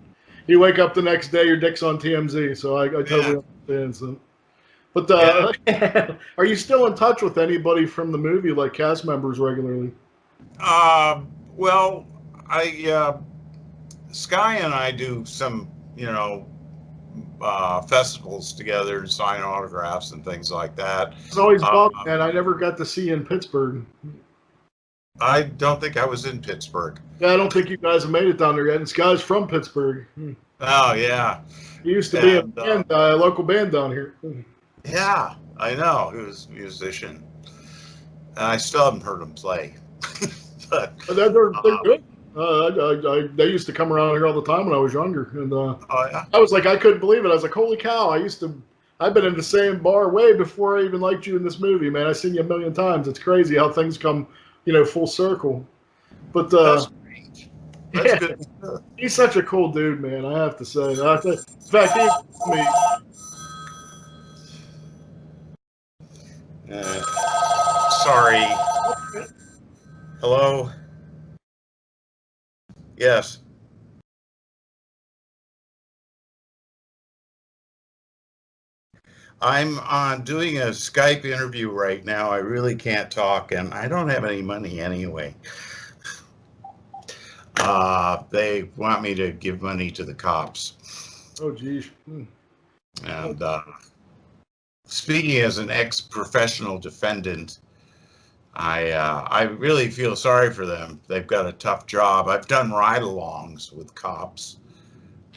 you wake up the next day, your dick's on TMZ. So I totally understand. So. But are you still in touch with anybody from the movie, like cast members, regularly? Well, Sky and I do some, festivals together and sign autographs and things like that. It's always bummed, man. I never got to see you in Pittsburgh. I don't think I was in Pittsburgh. Yeah, I don't think you guys have made it down there yet. And Sky's from Pittsburgh. Oh, yeah. He used to be a local band down here. Yeah, I know. He was a musician. And I still haven't heard him play. But they're good. They used to come around here all the time when I was younger. And I was like, I couldn't believe it. I was like, holy cow, I've been in the same bar way before I even liked you in this movie, man. I've seen you a million times. It's crazy how things come, full circle. But that's great. That's good. He's such a cool dude, man. I have to say. In fact, he me. Sorry. Hello? Yes. I'm doing a Skype interview right now. I really can't talk, and I don't have any money anyway. They want me to give money to the cops. Oh, geez. And speaking as an ex-professional defendant, I really feel sorry for them. They've got a tough job. I've done ride-alongs with cops.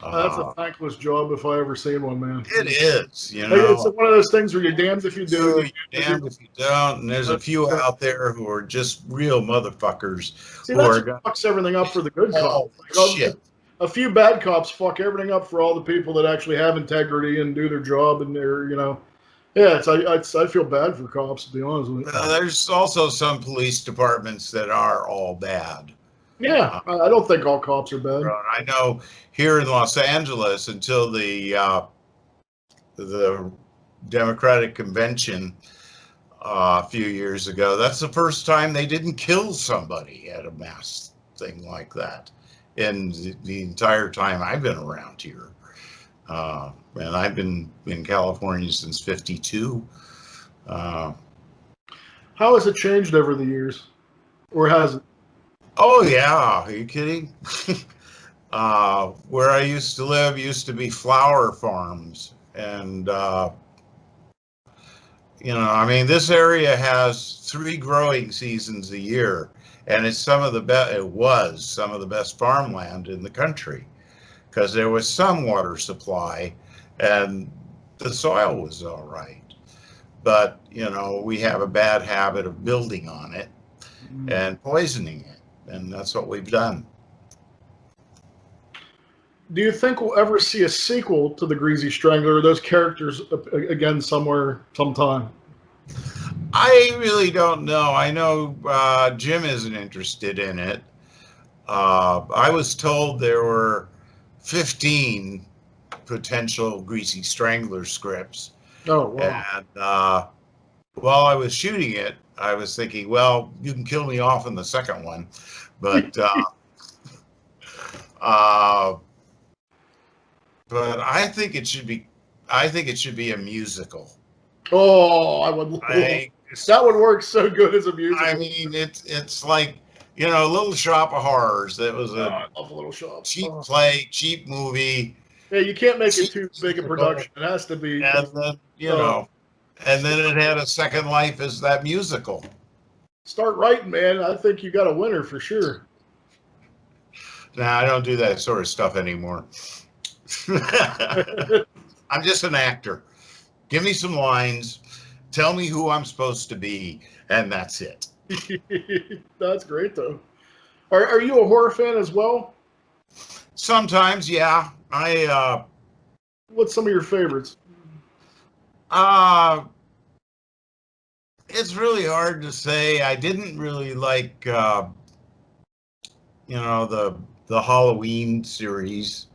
That's a thankless job if I ever seen one, man. It is, It's one of those things where you're damned if you do. You're damned if you don't. And there's a few out there who are just real motherfuckers. See, that's what fucks everything up for the good cop. Shit. a few bad cops fuck everything up for all the people that actually have integrity and do their job, and they're, yeah. I feel bad for cops, to be honest with you. There's also some police departments that are all bad. Yeah, I don't think all cops are bad. I know here in Los Angeles, until the Democratic Convention a few years ago, that's the first time they didn't kill somebody at a mass thing like that in the entire time I've been around here. And I've been in California since '52. How has it changed over the years? Or has it? Oh, yeah. Are you kidding? Where I used to live used to be flower farms. And, this area has 3 growing seasons a year. And it's it was some of the best farmland in the country, because there was some water supply and the soil was all right. But, we have a bad habit of building on it and poisoning it. And that's what we've done. Do you think we'll ever see a sequel to the Greasy Strangler, or those characters again somewhere, sometime? I really don't know. I know Jim isn't interested in it. I was told there were 15 potential Greasy Strangler scripts. Oh, wow. And while I was shooting it, I was thinking, well, you can kill me off in the second one. But but I think it should be a musical. Oh, that would work so good as a musical. I mean, it's like, Little Shop of Horrors. That was I love Little Shop. cheap play, cheap movie. Yeah, you can't make it too big a production. It has to be. And then, and then it had a second life as that musical. Start writing, man. I think you got a winner for sure. Nah, I don't do that sort of stuff anymore. I'm just an actor. Give me some lines, tell me who I'm supposed to be, and that's it. That's great, though. Are you a horror fan as well? Sometimes, yeah. What's some of your favorites? It's really hard to say. I didn't really like, the Halloween series.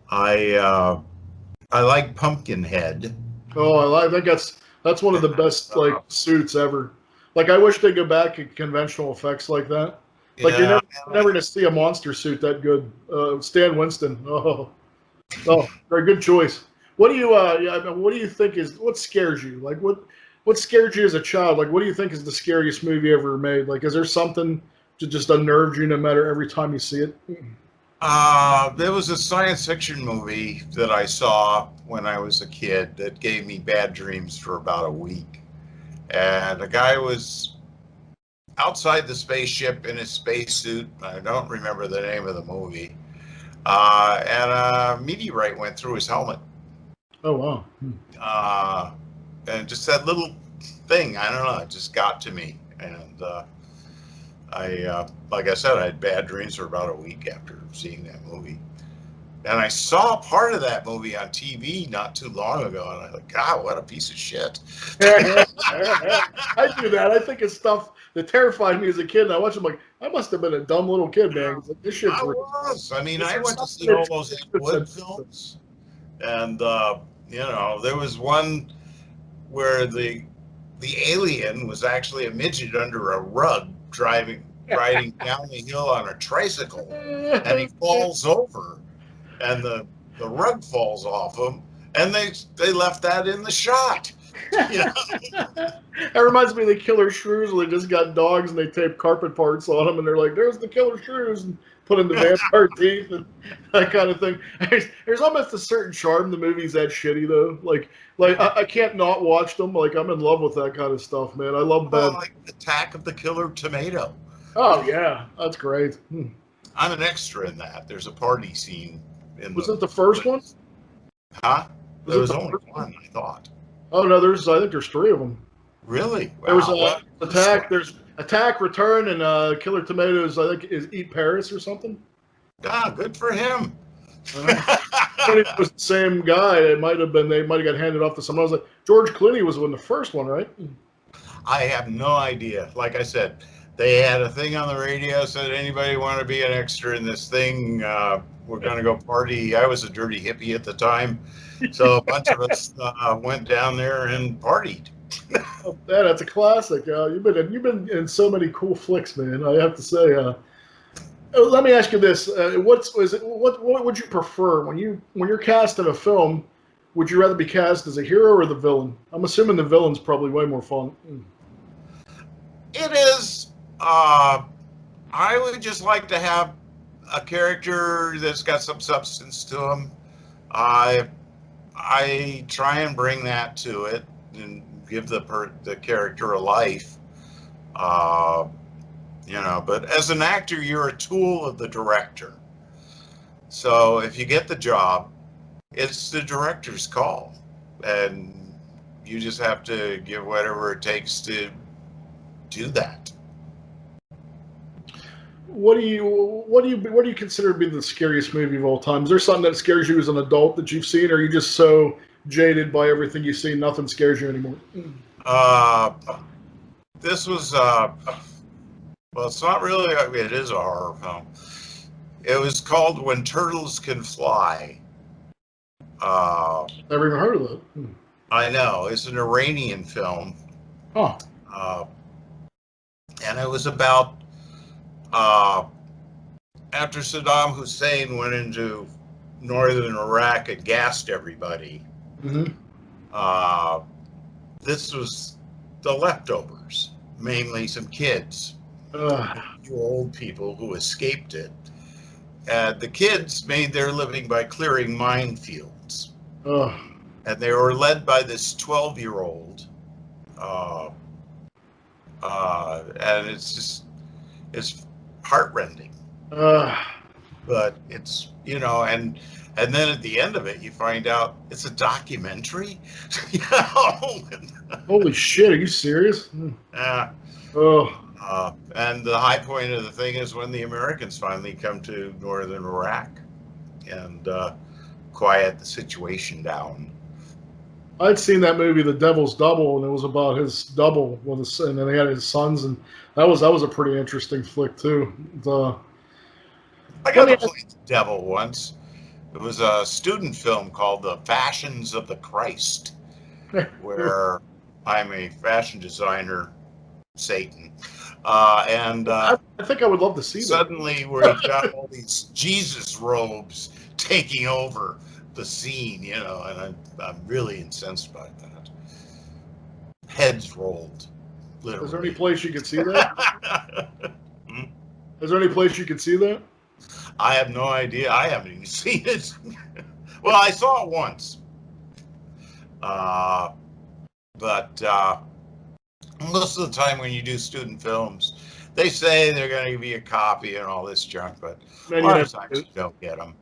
I like Pumpkinhead. Oh, I think that's one of the best suits ever. Like, I wish they'd go back to conventional effects like that. Like, Yeah. you're never gonna see a monster suit that good. Stan Winston. Oh, very good choice. What do you think what scares you? Like, what scared you as a child? Like, what do you think is the scariest movie ever made? Like, is there something that just unnerves you no matter every time you see it? There was a science fiction movie that I saw when I was a kid that gave me bad dreams for about a week. And a guy was outside the spaceship in his spacesuit. I don't remember the name of the movie. And a meteorite went through his helmet. Oh, wow. And just that little thing, I don't know, it just got to me. And like I said, I had bad dreams for about a week after seeing that movie. And I saw part of that movie on TV not too long ago, and I was like, God, what a piece of shit. I do that. I think it's stuff that terrified me as a kid, and I watch them like, I must have been a dumb little kid, man. Like, this shit's real. I mean, I went to see all those Ellwood films, and there was one where the alien was actually a midget under a rug riding down the hill on a tricycle, and he falls over, and the rug falls off him, and they left that in the shot. That reminds me of the Killer Shrews, where they just got dogs and they tape carpet parts on them, and they're like, "There's the Killer Shrews," and put in the vampire teeth and that kind of thing. There's almost a certain charm to movies that shitty though. Like I can't not watch them. Like, I'm in love with that kind of stuff, man. I love bad. Like Attack of the Killer Tomato. Oh yeah, that's great. I'm an extra in that. There's a party scene. Was it the first one? Huh? There was only one, I thought. Oh no, I think there's 3 of them. Really? Wow. There was Attack. There's Attack, Return, and Killer Tomatoes. I think is Eat Paris or something. Ah, good for him. But it was the same guy. It might have been. They might have got handed off to someone else. Like George Clooney was in the first one, right? I have no idea. Like I said, they had a thing on the radio, said anybody want to be an extra in this thing? We're going to go party. I was a dirty hippie at the time, so a bunch of us went down there and partied. Oh, yeah, that's a classic. You've been in so many cool flicks, man. I have to say. Let me ask you this: what would you prefer when you're cast in a film? Would you rather be cast as a hero or the villain? I'm assuming the villain's probably way more fun. It is. I would just like to have a character that's got some substance to him. I try and bring that to it and give the character a life. But as an actor, you're a tool of the director. So if you get the job, it's the director's call, and you just have to give whatever it takes to do that. What do you consider to be the scariest movie of all time? Is there something that scares you as an adult that you've seen, or are you just so jaded by everything you see, nothing scares you anymore? This was well, it's not really. I mean, it is a horror film. It was called When Turtles Can Fly. Never even heard of that. I know it's an Iranian film. Huh. And it was about after Saddam Hussein went into northern Iraq and gassed everybody. Mm-hmm. This was the leftovers, mainly some kids, a few old people who escaped it. And the kids made their living by clearing minefields. And they were led by this 12-year-old. And it's heartrending. But it's, and then at the end of it, you find out it's a documentary. Holy shit, are you serious? And the high point of the thing is when the Americans finally come to northern Iraq and quiet the situation down. I'd seen that movie, The Devil's Double, and it was about his double and then he had his sons, and that was a pretty interesting flick too. I got to play the devil once. It was a student film called The Fashions of the Christ, where I'm a fashion designer, Satan. I think I would love to see suddenly that. Where you got all these Jesus robes taking over the scene, and I'm really incensed by that. Heads rolled, literally. Is there any place you could see that? Is there any place you could see that? I have no idea. I haven't even seen it. Well, I saw it once. But most of the time when you do student films, they say they're going to give you a copy and all this junk, but a lot of times you don't get them.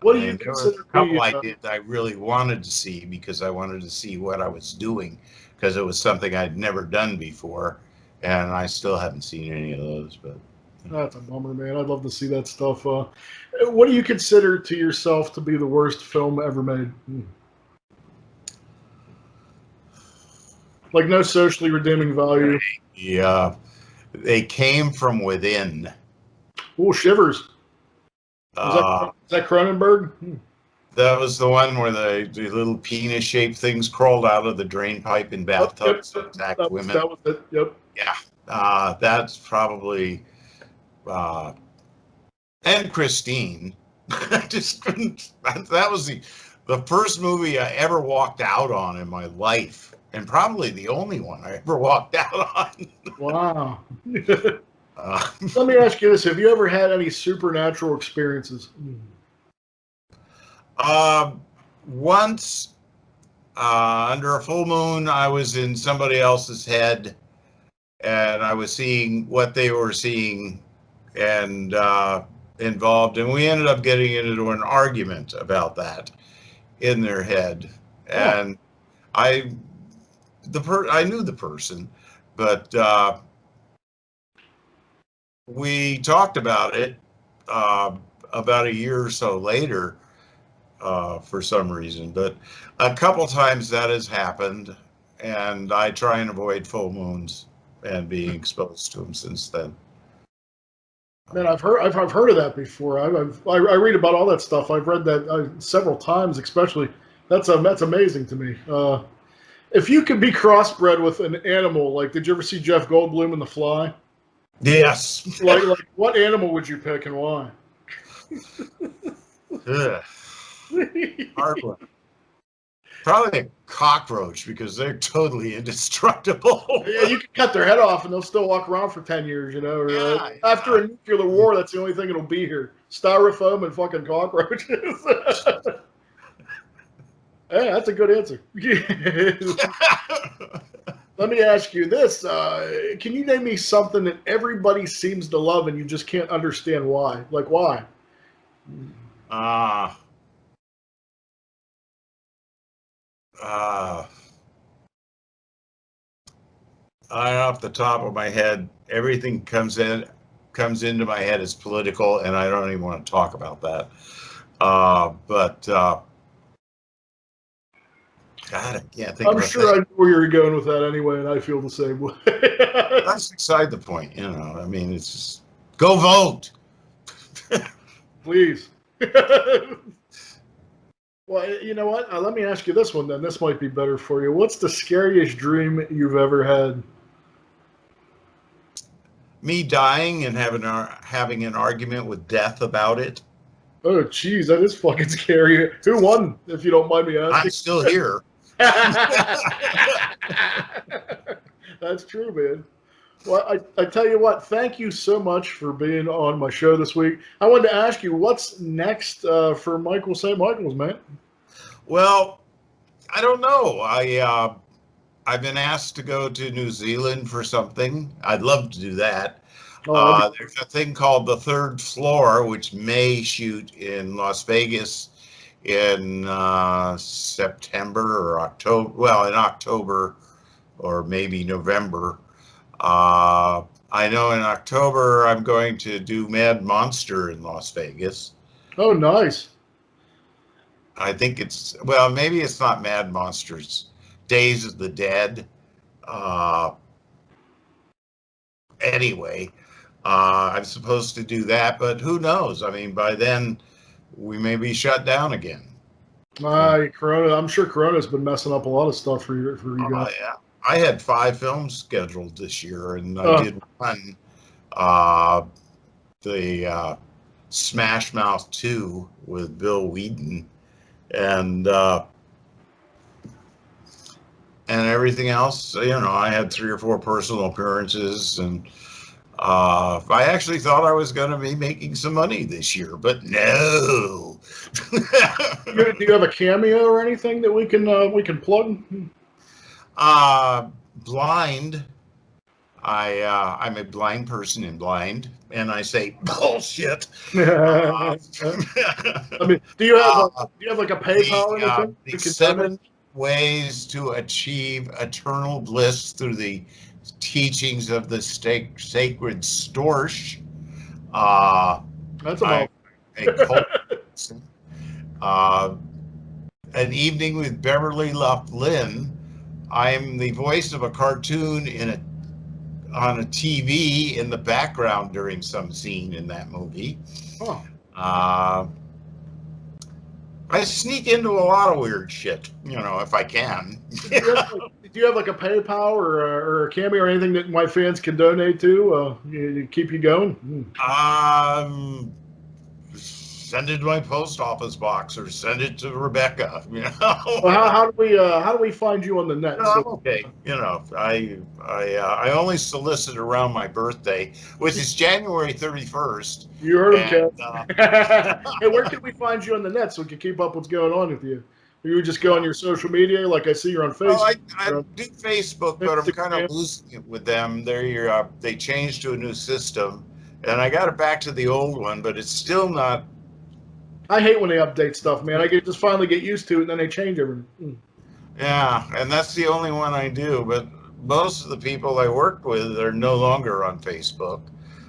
What do you consider? There were a couple I really wanted to see because I wanted to see what I was doing because it was something I'd never done before, and I still haven't seen any of those. But that's a bummer, man. I'd love to see that stuff. What do you consider to yourself to be the worst film ever made? Like no socially redeeming value. Yeah, they came from within. Oh, shivers. Is that Cronenberg? That was the one where the little penis-shaped things crawled out of the drain pipe in bathtubs and attacked women. That was it. Yep. Yeah, that's probably. And Christine. I just couldn't. That was the first movie I ever walked out on in my life, and probably the only one I ever walked out on. Wow. Let me ask you this: have you ever had any supernatural experiences? Once, under a full moon, I was in somebody else's head, and I was seeing what they were seeing, and involved, and we ended up getting into an argument about that in their head, and I knew the person, but we talked about it. about a year or so later for some reason. But a couple times that has happened, and I try and avoid full moons and being exposed to them since then. Man, I've heard of that before. I read about all that stuff. I've read that several times, especially. That's amazing to me. If you could be crossbred with an animal, like, did you ever see Jeff Goldblum in The Fly? Yes. Like what animal would you pick and why? Ugh. Hard one. Probably a cockroach, because they're totally indestructible. Yeah, you can cut their head off and they'll still walk around for 10 years, you know. Or, Yeah, after a nuclear war, that's the only thing that'll be here. Styrofoam and fucking cockroaches. Hey, that's a good answer. Let me ask you this. Can you name me something that everybody seems to love and you just can't understand why? Like, why? Off the top of my head, everything comes into my head as political, and I don't even want to talk about that. God, I can't think. I'm sure I know where you're going with that anyway, and I feel the same way. That's beside the point, you know. I mean, it's just go vote. Please. Well, you know what? Let me ask you this one then. This might be better for you. What's the scariest dream you've ever had? Me dying and having an argument with death about it. Oh, geez, that is fucking scary. Who won, if you don't mind me asking? I'm still here. That's true, man. Well, I tell you what, thank you so much for being on my show this week. I wanted to ask you, what's next for Michael St. Michael's, man? Well, I don't know. I've been asked to go to New Zealand for something. I'd love to do that. There's a thing called The Third Floor, which may shoot in Las Vegas in September or October. Well, in October or maybe November. I know in October I'm going to do Mad Monster in Las Vegas. Oh, nice. I think maybe it's not Mad Monsters. Days of the Dead. Anyway, I'm supposed to do that, but who knows? I mean, by then we may be shut down again. Corona. I'm sure Corona's been messing up a lot of stuff for you guys. Yeah. I had 5 films scheduled this year, and I did one, the Smash Mouth 2 with Bill Wheaton, and everything else. You know, I had 3 or 4 personal appearances, and I actually thought I was going to be making some money this year, but no. Do you have a cameo or anything that we can plug? Blind. I'm a blind person in Blind, and I say bullshit. I mean, do you have like a PayPal or anything? The 7 ways to achieve eternal bliss through the teachings of the sacred Storch. That's about a cult. An Evening with Beverly Loughlin. I'm the voice of a cartoon on a TV in the background during some scene in that movie. Oh. I sneak into a lot of weird shit, you know, if I can. Do you have like a PayPal or a Cameo or anything that my fans can donate to keep you going? Send it to my post office box or send it to Rebecca. You know. Well, how do we find you on the net? No, I'm okay. You know, I only solicit around my birthday, which is January 31st. You heard him, Kev. Hey, where can we find you on the net so we can keep up what's going on with you? You just go on your social media, like I see you're on Facebook. Well, I do Facebook, but I'm kind of losing it with them. They changed to a new system, and I got it back to the old one, but it's still not. I hate when they update stuff, man. I just finally get used to it, and then they change everything. Yeah, and that's the only one I do. But most of the people I work with are no longer on Facebook.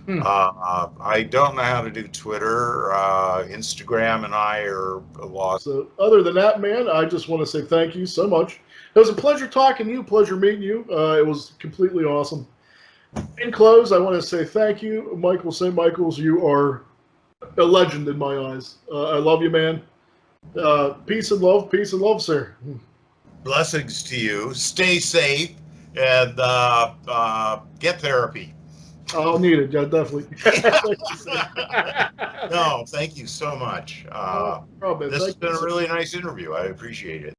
I don't know how to do Twitter. Instagram and I are lost. So, other than that, man, I just want to say thank you so much. It was a pleasure talking to you, pleasure meeting you. It was completely awesome. In close, I want to say thank you, Michael St. Michaels. You are a legend in my eyes. I love you, man. Peace and love, sir. Blessings to you. Stay safe and get therapy. I'll need it, yeah, definitely. No, thank you so much. No problem, This has thank been you a so really nice interview. I appreciate it.